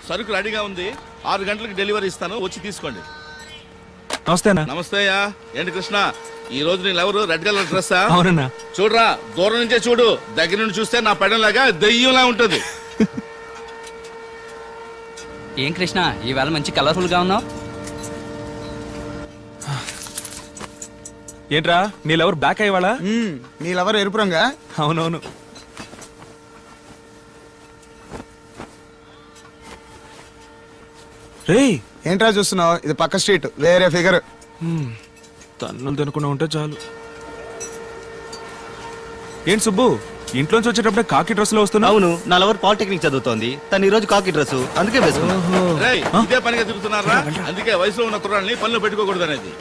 సరుకు రెడీగా ఉంది, 6 గంటలకు డెలివరీ ఇస్తాను, వచ్చి తీసుకోండి. నమస్తేనా. నమస్తే అయ్యా. ఏంటి కృష్ణ, ఈ రోజు నేను ఎవరు రెడ్ కలర్ డ్రెస్సా? అవునన్నా. చూడరా, దూరం నుంచే చూడు, దగ్గర నుండి చూస్తే నా పెడంలాగా దెయ్యంలా ఉంటుంది. ఏం కృష్ణ, ఈవేళ మంచి కలర్ఫుల్ గా ఉన్నావు. ఏంట్రా నీళ్ళెవరు బ్లాక్ అయ్యేవాళ్ళ? నీళ్ళెవరు ఎరుపు రంగా? అవునవును. రేయ్, ఏంట్రా చూస్తున్నావు? ఇది పక్క స్ట్రీట్, వేరే ఫిగర్. తన్నులు తినకుండా ఉంటే చాలు. ఏంటి సుబ్బు, ఇంట్లోంచి వచ్చేటప్పుడే కాకి డ్రెస్ లో వస్తున్నా? అవును, నా లవర్ పాలిటెక్నిక్ చదువుతోంది, తను ఈ రోజు కాకి డ్రెస్ అందుకే వేసుకున్నా. రేయ్, ఇదే పనిగా తిరుగుతున్నారా? అందుకే వయసులో ఉన్న కుర్రాళ్ళని పనులు పెట్టుకోకూడదు అనేది.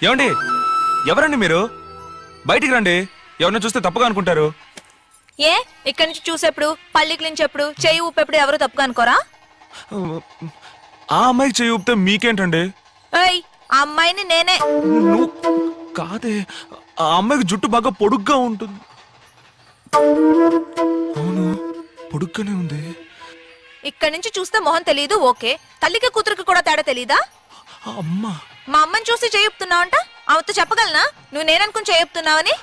ఏమండి, ఎవరండి మీరు? బయటికి రండి, ఎవరిని చూస్తే తప్పుగా అనుకుంటారు. ఏ ఇక్కడి నుంచి చూసేప్పుడు, పల్లికి నుంచి ఎప్పుడు, చెయ్యి ఊపెప్పుడు ఎవరు తప్పుగా అనుకోరా? ఆ అమ్మాయికి చేయి ఊపితే మీకేంటండి? ఏయ్, ఆ అమ్మాయిని నేనే. నువ్వు కాదే, ఆ అమ్మాయికి జుట్టు బాగా పొడుగ్గా ఉంటుంది. అవును, పొడుగ్గానే ఉంది. ఇక్కడి నుంచి చూస్తే మొహం తెలియదు, ఓకే. తల్లికి కూతురికి కూడా తేడా తెలీదా? అమ్మా, మా అమ్మని చూసి చేయుపుతున్నావంట. ఆమెతో చెప్పగలనా నువ్వు నేననుకుని చేయుపుతున్నావని?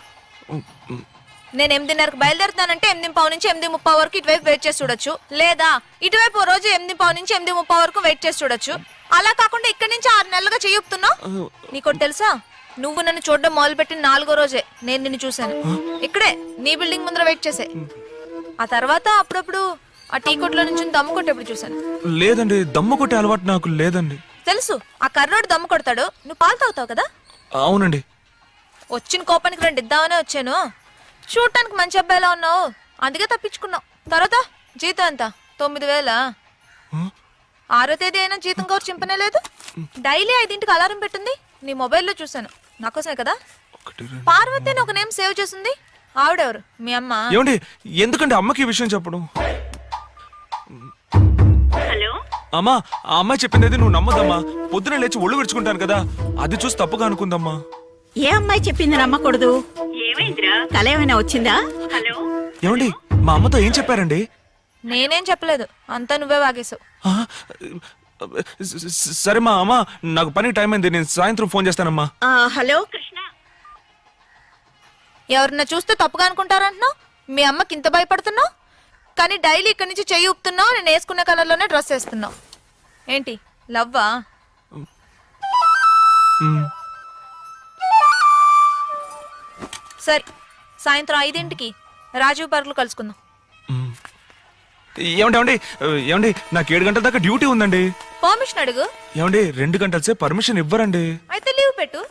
నేను 8:30కి బయలుదేరుతానంటే 8:15 నుంచి 8:30 వరకు ఇటువైపు వెయిట్ చేసి చూడొచ్చు, లేదా ఇటువైపు ఓ రోజు 8:15 నుంచి 8:30 వరకు వెయిట్ చేసి చూడొచ్చు. అలా కాకుండా ఇక్కడి నుంచి 6 నెలలుగా చేయుపుతున్నావు. నీకోటి తెలుసా, నువ్వు నన్ను చూడడం మొదలుపెట్టిన 4వ రోజే నేను నిన్ను చూశాను. ఇక్కడే నీ బిల్డింగ్ ముందర వెయిట్ చేసే. ఆ తర్వాత అప్పుడప్పుడు ఆ టీ కొట్లో నుంచి దమ్ము కొట్టేప్పుడు చూశాను. లేదండి, దమ్ము కొట్టే అలవాటు నాకు లేదండి. తెలుసు, ఆ కర్రోడు దమ్ము కొడతాడు, నువ్వు పాలు తాగుతావు కదా. అవునండి. వచ్చిన కోపానికి 2 ఇద్దామనే వచ్చాను. చూడటానికి మంచి అబ్బాయిలా ఉన్నావు, అందుకే తప్పించుకున్నావు. తర్వాత జీతం ఎంత? 9,000. 6వ తేదీ అయినా జీతం కవర్ చింపనే లేదు. డైలీ 5ంటికి అలారం పెట్టింది, నీ మొబైల్లో చూశాను. నాకోసమే కదా. పార్వతి అని ఒక నేమ్ సేవ్ చేసింది, ఆవిడెవరు? మీ అమ్మ. ఏమండి, ఎందుకంటే అమ్మకి ఈ విషయం చెప్పడం? అమ్మా, ఆ అమ్మాయి చెప్పింది నువ్వు నమ్మదమ్మా. పొద్దున లేచి ఒళ్ళు విడుచుకుంటాను కదా, అది చూసి తప్పుగా అనుకుందమ్మా. ఏ అమ్మాయి చెప్పింది నమ్మకూడదు? కల ఏమైనా వచ్చిందా? ఏమండి, మా అమ్మతో ఏం చెప్పారండి? నేనేం చెప్పలేదు, అంతా నువ్వే వాగేశావు. సరే మా అమ్మ, నాకు పని టైం అయింది, నేను సాయంత్రం ఫోన్ చేస్తానమ్మా. హలో, ఎవరన్నా చూస్తే తప్పుగా అనుకుంటారంటున్నావు. మీ అమ్మకి ఇంత భయపడుతున్నావు, కానీ డైలీ ఇక్కడి నుంచి చెయ్యి ఊపుతున్నావు, నేను వేసుకున్న కలర్లోనే డ్రెస్ వేస్తున్నావు. ఏంటి లవ్వా? సరే, సాయంత్రం 5ంటికి రాజీవ్ పార్క్ లో కలుసుకుందాం. ఏమండి ఏమండి, నాకు 7 గంటల దాకా డ్యూటీ ఉందండి. పర్మిషన్ అడుగు. ఏమండి, 2 గంటల సేపు పర్మిషన్ ఇవ్వరండి. అయితే లీవ్ పెట్టు.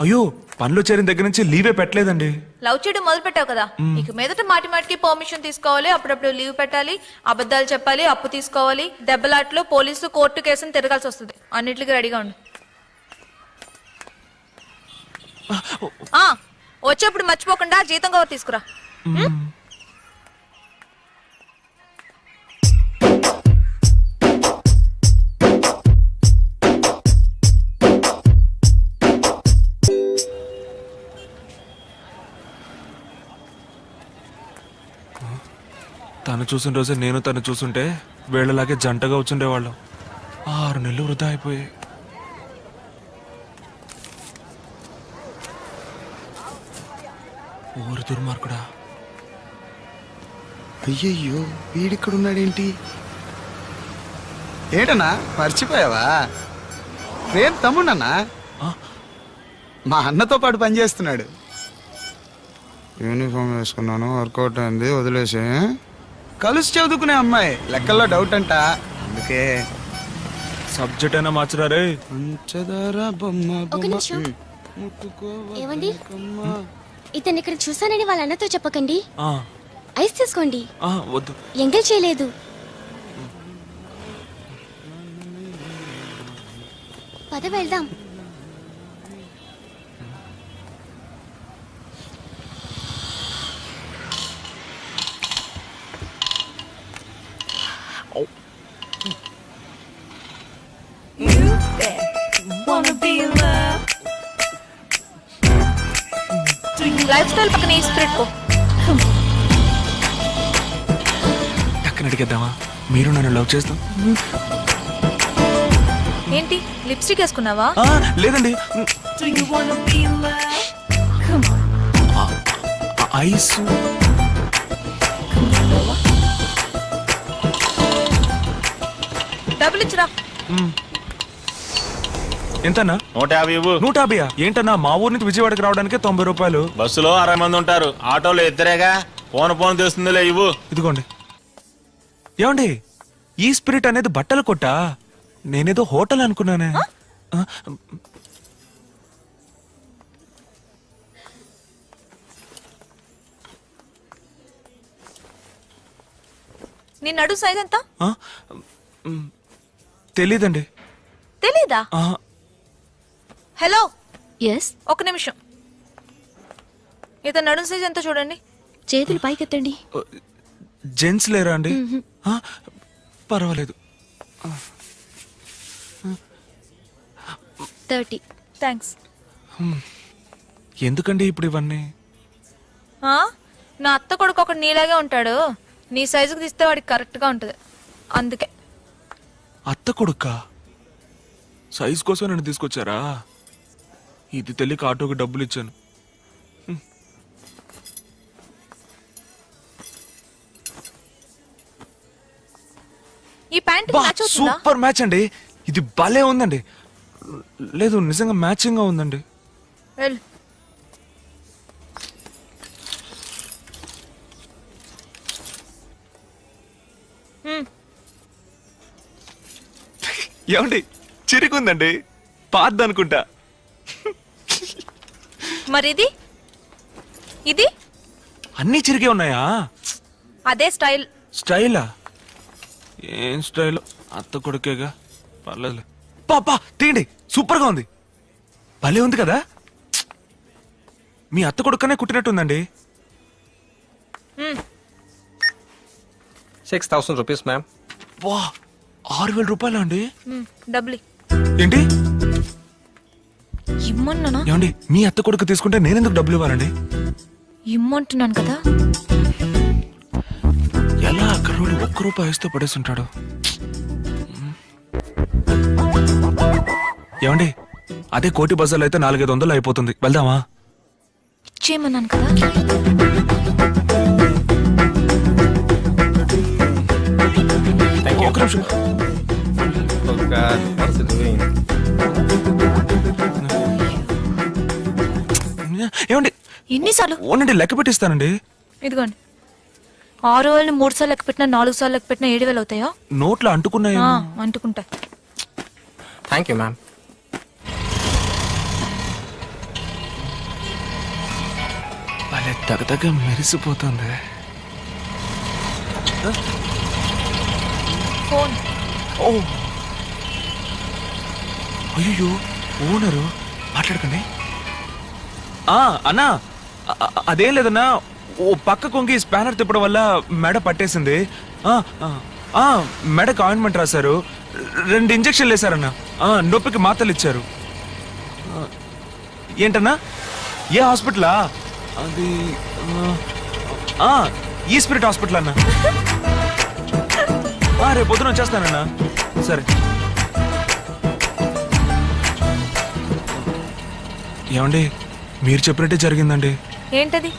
అయ్యో, పనిలో చేరిన దగ్గర నుంచి లీవే పెట్టలేదండి. లవ్ చేయడం మొదలు పెట్టావు కదా, ఇక మీదట మాటి మాటికి పర్మిషన్ తీసుకోవాలి, అప్పుడప్పుడు లీవ్ పెట్టాలి, అబద్ధాలు చెప్పాలి, అప్పు తీసుకోవాలి, దెబ్బలాట్లో పోలీసు కోర్టు కేసును తిరగాల్సి వస్తుంది. అన్నిటికీ రెడీగా ఉండు. వచ్చేప్పుడు మర్చిపోకుండా జీతం కవర్ తీసుకురా. తను చూసిన రోజే నేను తను చూసుంటే వీళ్ళలాగే జంటగా వచ్చుండేవాళ్ళం. 6 నెలలు వృధా అయిపోయాయి. ఊరు దుర్మార్గుడా. అయ్యయ్యో వీడిక్కడ ఉన్నాడేంటి? ఏంటన్నా మర్చిపోయావా? ప్రేమ్ తమ్ముడన్నా, ఆ? మా అన్నతో పాటు పనిచేస్తున్నాడు. యూనిఫామ్ వేసుకున్నాను, వర్కౌట్ అయింది, వదిలేసి కలిసి చదువుకునే అమ్మాయి. లెక్కల్లో డౌట్ అంట, అందుకే సబ్జెక్ట్ అయినా మార్చరారే. పంచదార బొమ్మ ఒక బొమ్మ. నిమిషం. ముట్టుకోవా ఏమండి? కమ్మ. ఇతన్ని ఇక్కడ చూసానని వాళ్ళ అన్నతో చెప్పకండి. ఆ, ఐస్ తీసుకోండి. ఆ, వద్దు. ఎంగేజ్ చేయలేదు. పద వెళ్దాం. లైఫ్ స్టైల్ పక్కన ఈ స్ప్రెడ్ కో. టక్కన అడిగేద్దామా? మీరు నన్ను లవ్ చేస్తాం? ఏంటి లిప్స్టిక్ వేసుకున్నావా? ఆ, లేదండి. ఐస్ డబ్బులు ఇచ్చిరా. ఎంతన్నా? 150 ఇవ్వు. 150. ఏంటన్నా, మా ఊరు నుంచి విజయవాడకి రావడానికి 90 రూపాయలు. బస్సులో 60 మంది ఉంటారు, ఆటోలో ఇద్దరేగా. పోను తెస్తుందిలే, ఇవ్వు. ఇదిగోండి. ఏమండి, ఈ స్పిరిట్ అనేది బట్టలు కొట్టా? నేనేదో హోటల్ అనుకున్నానే. ఆ, నీ నడు సైజ్ ఎంత? ఆ, తెలీదండి. తెలీదా? ఆ, హలో, ఎస్. ఒక నిమిషం. ఇతను నడుం సైజ్ ఎంత చూడండి. చేతులు పైకెత్తండి. జెంట్స్ లేరా అండి? ఆ, పర్వాలేదు. 30. థ్యాంక్స్. ఎందుకండి ఇప్పుడు ఇవన్నీ? నా అత్త కొడుకు ఒకడు నీలాగే ఉంటాడు. నీ సైజుకి తీస్తే వాడికి కరెక్ట్ గా ఉంటది, అందుకే. అత్త కొడుక్క సైజ్ కోసం నన్ను తీసుకొచ్చారా? ఇది తెలియక ఆటోకి డబ్బులు ఇచ్చాను. ఈ ప్యాంట్ బా, మ్యాచ్ అవుతుందా? సూపర్ మ్యాచ్ అండి. ఇది భలే ఉందండి. లేదు, నిజంగా మ్యాచింగ్ గా ఉందండి. వెళ్ళు. ఏమండి, చిరికుందండి. పాద్దనుకుంటా. మరి ఇది ఇది అన్నీ చిరిగే ఉన్నాయా? అదే స్టైల్. స్టైలా? ఏం స్టైల్? అత్త కొడుకేగా, పర్లేదులే. పాపా తీయండి, సూపర్ గా ఉంది. భలే ఉంది కదా. మీ అత్త కొడుకనే కుట్టినట్టుందండి. 6,000 rupees, ma'am. వా, 6,000 రూపాయలు అండి? డబ్బులు ఏంటి? ఇమ్మంటున్నానా? ఏమండి, మీ అత్త కొడుకు తీసుకుంటే నేనెందుకు డబ్బులు ఇవ్వాలండి? ఇమ్మంటున్నాను కదా. ఎలా అక్కడోడు 1 రూపాయి ఇస్తూ పడేస్తుంటాడు. ఏమండి, అదే కోటి బజార్లో అయితే 400-500 అయిపోతుంది. వెళ్దామా? ఇచ్చేయమన్నాను కదా. ఒక్క నిమిషం. Oh God, what is it doing? ఏమండి, ఎన్నిసార్లు? ఓనండి, లెక్క పెట్టిస్తానండి. ఇదిగోండి. 6,000ని 3 సార్లు లెక్క పెట్టినా 4 సార్లు లెక్క పెట్టినా 7,000 అవుతాయా? నోట్లో అంటుకున్నాయి. అంటుకుంటా. Thank you, ma'am. భలే తగదగ మెరిసిపోతుంది. ఫోన్. ఓ అయ్యో, ఓనరు. మాట్లాడకండి. అన్నా, అదేం లేదన్నా, ఓ పక్క కొంగి స్పానర్ తిప్పడం వల్ల మెడ పట్టేసింది. మెడకు ఆయింట్మెంట్ రాశారు, 2 ఇంజక్షన్లు వేశారన్నా. నొప్పికి మాత్రలు ఇచ్చారు. ఏంటన్నా? ఏ హాస్పిటలా? అది ఈ స్పిరిట్ హాస్పిటల్ అన్నా. రేపు పొద్దున వచ్చేస్తానన్నా. సరే. ఏమండి మీరు చెప్పినట్టే జరిగిందండి. ఏంటది?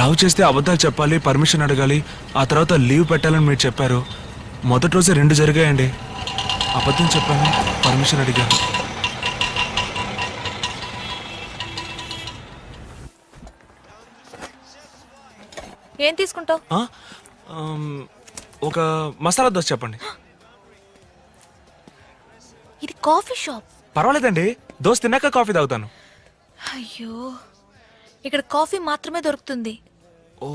లవ్ చేస్తే అబద్ధాలు చెప్పాలి, పర్మిషన్ అడగాలి, ఆ తర్వాత లీవ్ పెట్టాలని మీరు చెప్పారు. మొదటి రోజే 2 జరిగాయండి. అబద్ధం చెప్పాను, పర్మిషన్ అడిగాను. ఏం తీసుకుంటావు? ఒక మసాలా దోశ చెప్పండి. ఇది కాఫీ షాప్. పర్వాలేదండి, దోశ తిన్నాక కాఫీ తాగుతాను. అయ్యో, ఇక్కడ కాఫీ మాత్రమే దొరుకుతుంది. ఓ,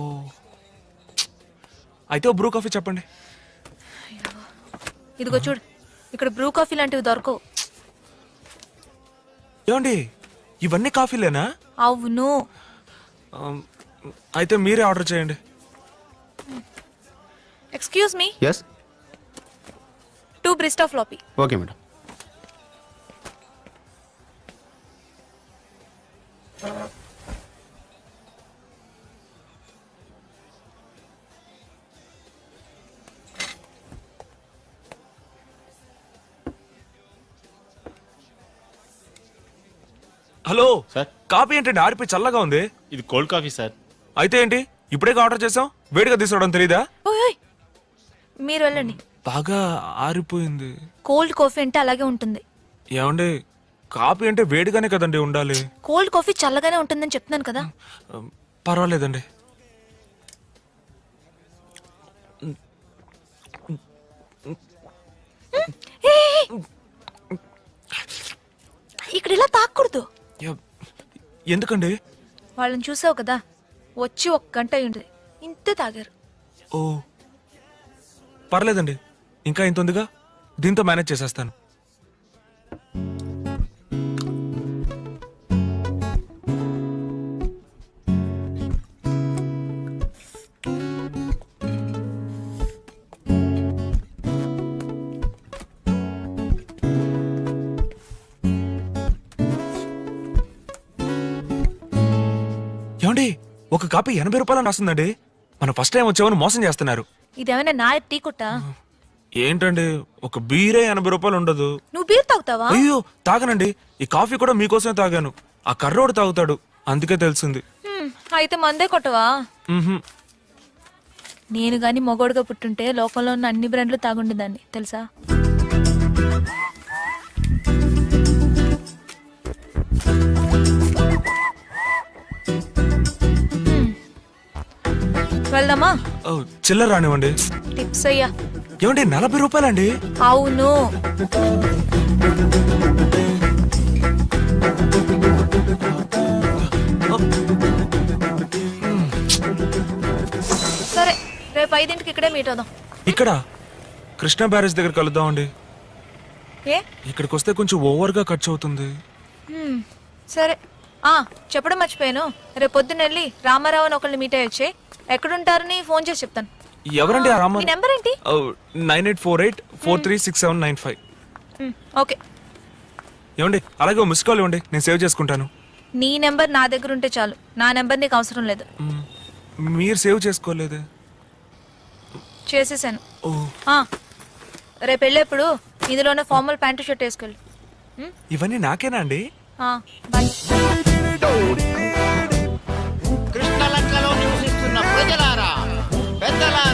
అయితే ఓ బ్రూ కాఫీ చెప్పండి. ఇదిగో చూడు, ఇక్కడ బ్రూ కాఫీ లాంటివి దొరకవు. ఏమండి ఇవన్నీ కాఫీలేనా? అవును. అయితే మీరే ఆర్డర్ చేయండి. ఎక్స్క్యూజ్ మీ, ఎస్ 2 బ్రిస్టా ఫ్లాపీ. Okay madam. Hello sir coffee ఏంటండి ఆరిపోయి చల్లగా ఉంది? ఇది కోల్డ్ కాఫీ సార్. అయితే ఏంటి ఇప్పుడే ఆర్డర్ చేసాం, వేడిగా తీసుకోవడం తెలీదా? ఓయ్, మీరు వెళ్ళండి. బాగా ఆరిపోయింది. కోల్డ్ కాఫీ అంటే అలాగే ఉంటుంది. ఏమండి కాఫీ అంటే వేడిగానే కదండి ఉండాలి. కోల్డ్ కాఫీ చల్లగానే ఉంటుందని చెప్తున్నాను కదా. పర్వాలేదండి. ఇక్కడ ఇలా తాకూడదు. ఎందుకండి? వాళ్ళని చూసావు కదా, వచ్చి 1 గంట అయి ఉంటుంది, ఇంతే తాగారు. ఓ పర్లేదండి, ఇంకా ఇంత ఉందిగా, దీంతో మేనేజ్ చేసేస్తాను. ఏమండి ఒక కాపీ 80 రూపాయలని రాస్తుందండి. మన ఫస్ట్ టైం వచ్చామని మోసం చేస్తున్నారు. ఇదేమైనా నా టీ కొట్టా? ఏంటండి ఒక బీరే 80 రూపాయలు ఉండదు. నువ్వు బీర్ తాగుతావా? అయ్యో తాగనండి, ఈ కాఫీ కూడా మీకోసమే తాగాను. ఆ కర్రోడు తాగుతాడు, అందుకే తెలిసింది. అయితే మందే కొట్టవా? మ్హూ. నేను గాని మొగోడుగా పుట్టుంటే లోకంలో ఉన్న అన్ని బ్రాండ్లు తాగుండేదాన్ని తెలుసా. వెళ్దామా? ఓ, చిల్లర రానివ్వండి. టిప్స్ అయ్యా. ఏమండి 40 రూపాయలండి? అవును. సరే, రేపు 5ంటికి ఇక్కడే మీట్ అవుదాం. ఇక్కడ కృష్ణా బ్యారేజ్ దగ్గర కలుద్దామండి. ఏ? ఇక్కడికి వస్తే కొంచెం ఓవర్గా ఖర్చు అవుతుంది. సరే. చెప్పడం మర్చిపోయాను, రేపు పొద్దున్న వెళ్ళి రామారావు అని ఒకళ్ళని మీట్ అయ్యొచ్చే. ఎక్కడుంటారని ఫోన్ చేసి చెప్తాను. ఎవరండి ఆ రామ? మీ నెంబర్ ఏంటి? 9848436795. ఓకే. ఏమండి అలాగే మిస్ కాల్ ఇవ్వండి, నేను సేవ్ చేసుకుంటాను. నీ నెంబర్ నా దగ్గర ఉంటే చాలు, నా నెంబర్ నీకు అవసరం లేదు. మీరు సేవ్ చేసుకోలేదే? చేసేసాను. ఓ, రేపు వెళ్ళేప్పుడు ఇందులోనే ఫార్మల్ ప్యాంటు షర్ట్ వేసుకెళ్ళు. ఇవన్నీ నాకేనా అండి? బాయ్.